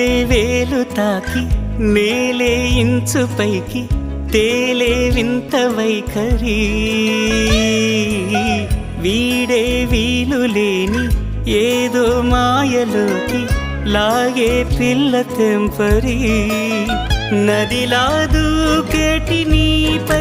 వీడే వేలు తాకి నేలే ఇంచు పైకి తేలే వింత వైఖరి వీడే వీలు లేని ఏదో మాయలోకి లాగే పిల్ల తెంపరి నదిలా దూకేటి